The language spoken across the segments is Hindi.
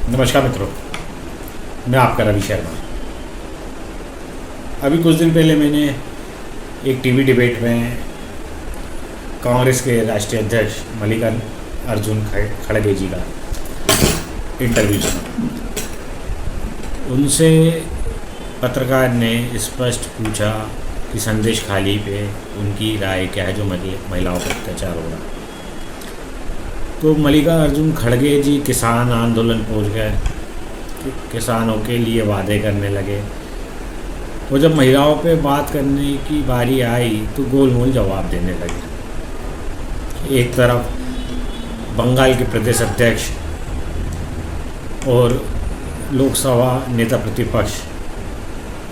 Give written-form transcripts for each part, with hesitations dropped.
नमस्कार मित्रों, मैं आपका रवि शर्मा। अभी कुछ दिन पहले मैंने एक टीवी डिबेट में कांग्रेस के राष्ट्रीय अध्यक्ष मल्लिकार्जुन खड़गे जी का इंटरव्यू सुना। उनसे पत्रकार ने स्पष्ट पूछा कि संदेश खाली पे उनकी राय क्या है जो महिलाओं पर अत्याचार हो रहा। तो मल्लिकार्जुन खड़गे जी किसान आंदोलन पहुंच गए, किसानों के लिए वादे करने लगे। वो जब महिलाओं पे बात करने की बारी आई तो गोलमोल जवाब देने लगे। एक तरफ बंगाल के प्रदेश अध्यक्ष और लोकसभा नेता प्रतिपक्ष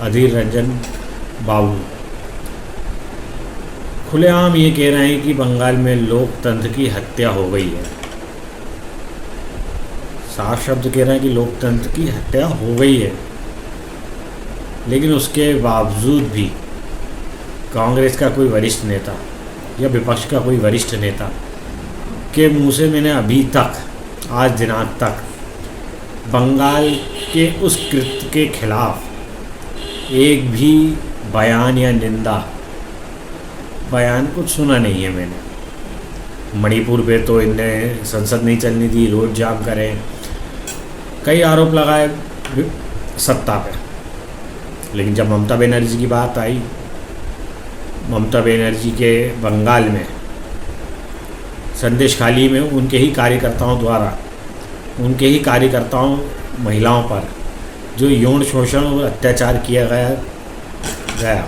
अधीर रंजन बाबू खुलेआम ये कह रहे हैं कि बंगाल में लोकतंत्र की हत्या हो गई है। साफ शब्द कह रहे हैं कि लोकतंत्र की हत्या हो गई है, लेकिन उसके बावजूद भी कांग्रेस का कोई वरिष्ठ नेता या विपक्ष का कोई वरिष्ठ नेता के मुंह से मैंने अभी तक आज दिनांक तक बंगाल के उस कृत्य के खिलाफ एक भी बयान या निंदा बयान कुछ सुना नहीं है मैंने। मणिपुर पे तो इनने संसद नहीं चलने दी, रोड जाम करें, कई आरोप लगाए सत्ता पे। लेकिन जब ममता बनर्जी की बात आई, ममता बनर्जी के बंगाल में संदेश खाली में उनके ही कार्यकर्ताओं महिलाओं पर जो यौन शोषण और अत्याचार किया गया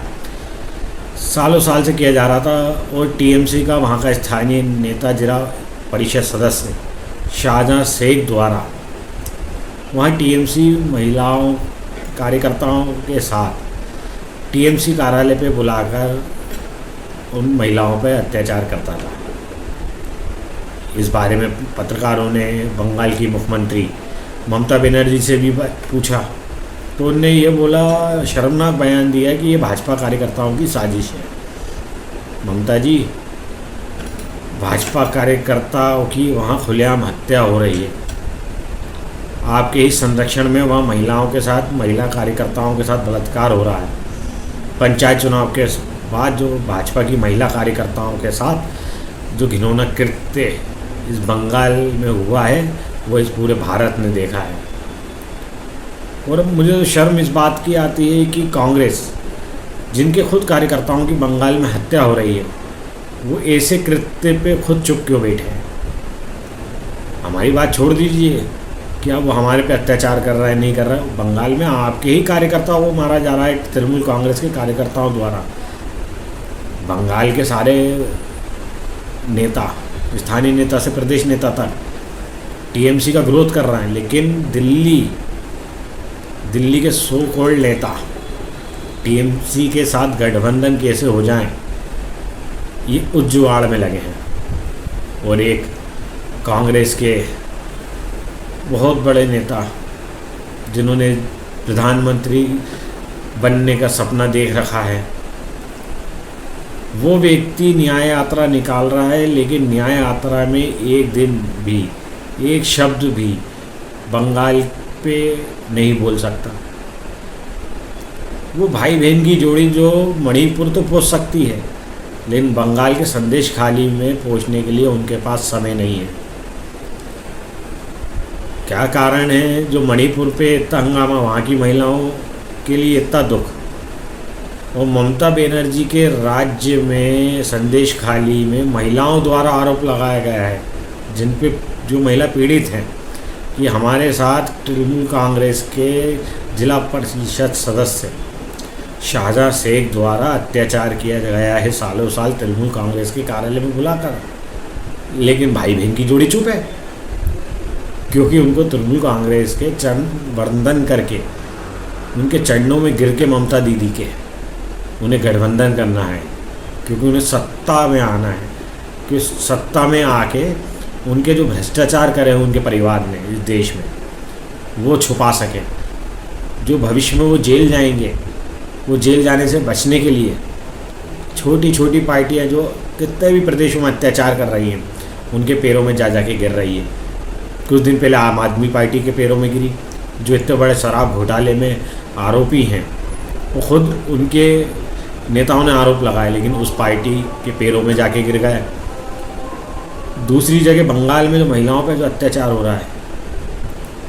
सालों साल से किया जा रहा था, और टीएमसी का वहाँ का स्थानीय नेता जिला परिषद सदस्य शाहजहां शेख द्वारा वहाँ टीएमसी महिलाओं कार्यकर्ताओं के साथ टीएमसी कार्यालय पे बुलाकर उन महिलाओं पर अत्याचार करता था। इस बारे में पत्रकारों ने बंगाल की मुख्यमंत्री ममता बनर्जी से भी पूछा, तो उनने ये बोला, शर्मनाक बयान दिया कि ये भाजपा कार्यकर्ताओं की साजिश है। ममता जी, भाजपा कार्यकर्ताओं की वहाँ खुलेआम हत्या हो रही है। आपके ही संरक्षण में वहाँ महिला कार्यकर्ताओं के साथ बलात्कार हो रहा है। पंचायत चुनाव के बाद जो भाजपा की महिला कार्यकर्ताओं के साथ जो घिनौना कृत्य इस बंगाल में हुआ है वो इस पूरे भारत ने देखा है। और मुझे तो शर्म इस बात की आती है कि कांग्रेस, जिनके खुद कार्यकर्ताओं की बंगाल में हत्या हो रही है, वो ऐसे कृत्य पे खुद चुप क्यों बैठे हैं। हमारी बात छोड़ दीजिए कि अब वो हमारे पे अत्याचार कर रहा है नहीं कर रहा है। बंगाल में आपके ही कार्यकर्ताओं को मारा जा रहा है तृणमूल कांग्रेस के कार्यकर्ताओं द्वारा। बंगाल के सारे नेता, स्थानीय नेता से प्रदेश नेता तक टीएमसी का विरोध कर रहे हैं, लेकिन दिल्ली के सो कॉल्ड नेता टीएमसी के साथ गठबंधन कैसे हो जाएं, ये उज्जुआड़ में लगे हैं। और एक कांग्रेस के बहुत बड़े नेता जिन्होंने प्रधानमंत्री बनने का सपना देख रखा है, वो व्यक्ति न्याय यात्रा निकाल रहा है, लेकिन न्याय यात्रा में एक दिन भी एक शब्द भी बंगाल पे नहीं बोल सकता। वो भाई बहन की जोड़ी जो मणिपुर तो पहुंच सकती है, लेकिन बंगाल के संदेश खाली में पहुंचने के लिए उनके पास समय नहीं है। क्या कारण है जो मणिपुर पे इतना हंगामा, वहाँ की महिलाओं के लिए इतना दुख, और ममता बनर्जी के राज्य में संदेश खाली में महिलाओं द्वारा आरोप लगाया गया है, जिन पे जो महिला पीड़ित हैं कि हमारे साथ तृणमूल कांग्रेस के जिला परिषद सदस्य शाहजहां शेख द्वारा अत्याचार किया गया है सालों साल तृणमूल कांग्रेस के कार्यालय में बुलाकर। लेकिन भाई बहन की जोड़ी चुप है, क्योंकि उनको तृणमूल कांग्रेस के चरण वंदन करके उनके चरणों में गिर के ममता दीदी के उन्हें गठबंधन करना है, क्योंकि उन्हें सत्ता में आना है, कि सत्ता में आके उनके जो भ्रष्टाचार करे हैं उनके परिवार ने इस देश में वो छुपा सके। जो भविष्य में वो जेल जाएंगे, वो जेल जाने से बचने के लिए छोटी छोटी पार्टियां जो कितने भी प्रदेशों में अत्याचार कर रही हैं उनके पैरों में जा के गिर रही है, कुछ दिन पहले आम आदमी पार्टी के पैरों में गिरी, जो इतने बड़े शराब घोटाले में आरोपी हैं। वो खुद उनके नेताओं ने आरोप लगाए, लेकिन उस पार्टी के पैरों में जाके गिर गए। दूसरी जगह बंगाल में जो महिलाओं पर जो अत्याचार हो रहा है,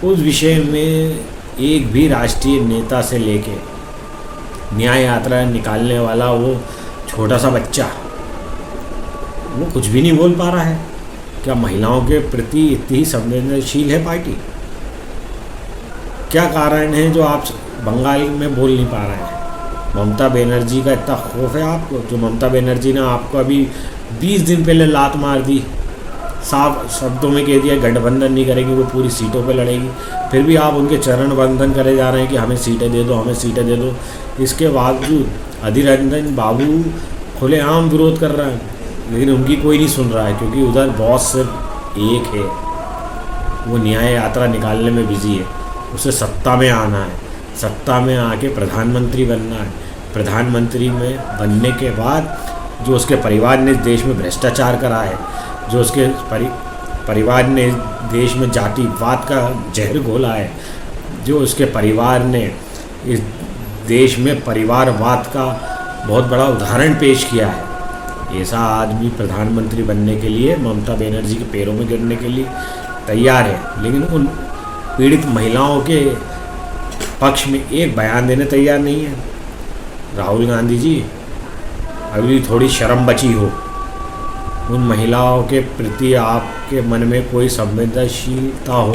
उस विषय में एक भी राष्ट्रीय नेता से लेके न्याय यात्रा निकालने वाला वो छोटा सा बच्चा, वो कुछ भी नहीं बोल पा रहा है। क्या महिलाओं के प्रति इतनी संवेदनशील है पार्टी? क्या कारण है जो आप बंगाल में बोल नहीं पा रहे हैं? ममता बनर्जी का इतना खौफ है आपको? जो ममता बनर्जी ने आपको अभी 20 दिन पहले लात मार दी, साफ शब्दों में कह दिया गठबंधन नहीं करेगी, वो पूरी सीटों पे लड़ेगी, फिर भी आप उनके चरण बंधन करे जा रहे हैं कि हमें सीटें दे दो, हमें सीटें दे दो। इसके बावजूद अधीर रंजन बाबू खुलेआम विरोध कर रहे हैं, लेकिन उनकी कोई नहीं सुन रहा है, क्योंकि उधर बॉस सिर्फ एक है, वो न्याय यात्रा निकालने में बिजी है। उसे सत्ता में आना है, सत्ता में आके प्रधानमंत्री बनना है। प्रधानमंत्री में बनने के बाद जो उसके परिवार ने देश में भ्रष्टाचार करा है, जो उसके परिवार ने देश में जातिवाद का जहर घोला है, जो उसके परिवार ने इस देश में परिवारवाद का बहुत बड़ा उदाहरण पेश किया है, ऐसा आदमी प्रधानमंत्री बनने के लिए ममता बनर्जी के पैरों में गिरने के लिए तैयार है। लेकिन उन पीड़ित महिलाओं के पक्ष में एक बयान देने तैयार नहीं है। राहुल गांधी जी, अभी थोड़ी शर्म बची हो, उन महिलाओं के प्रति आपके मन में कोई संवेदनशीलता हो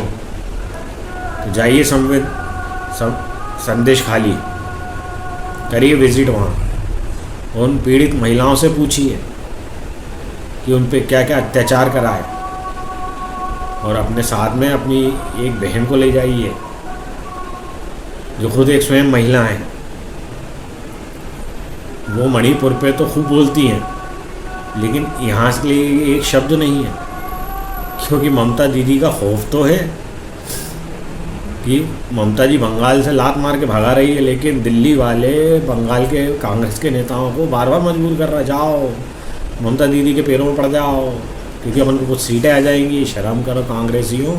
तो जाइए संदेश खाली करिए, विजिट वहाँ, उन पीड़ित महिलाओं से पूछिए कि उन पे क्या क्या अत्याचार करा है, और अपने साथ में अपनी एक बहन को ले जाइए जो खुद एक स्वयं महिला है। वो मणिपुर पे तो खूब बोलती हैं, लेकिन यहाँ के लिए एक शब्द नहीं है, क्योंकि ममता दीदी का खौफ तो है कि ममता जी बंगाल से लात मार के भगा रही है, लेकिन दिल्ली वाले बंगाल के कांग्रेस के नेताओं को बार बार मजबूर कर रहा, जाओ ममता दीदी के पैरों में पड़ जाओ, क्योंकि अपन को कुछ सीटें आ जाएंगी, शर्म करो कांग्रेसियों।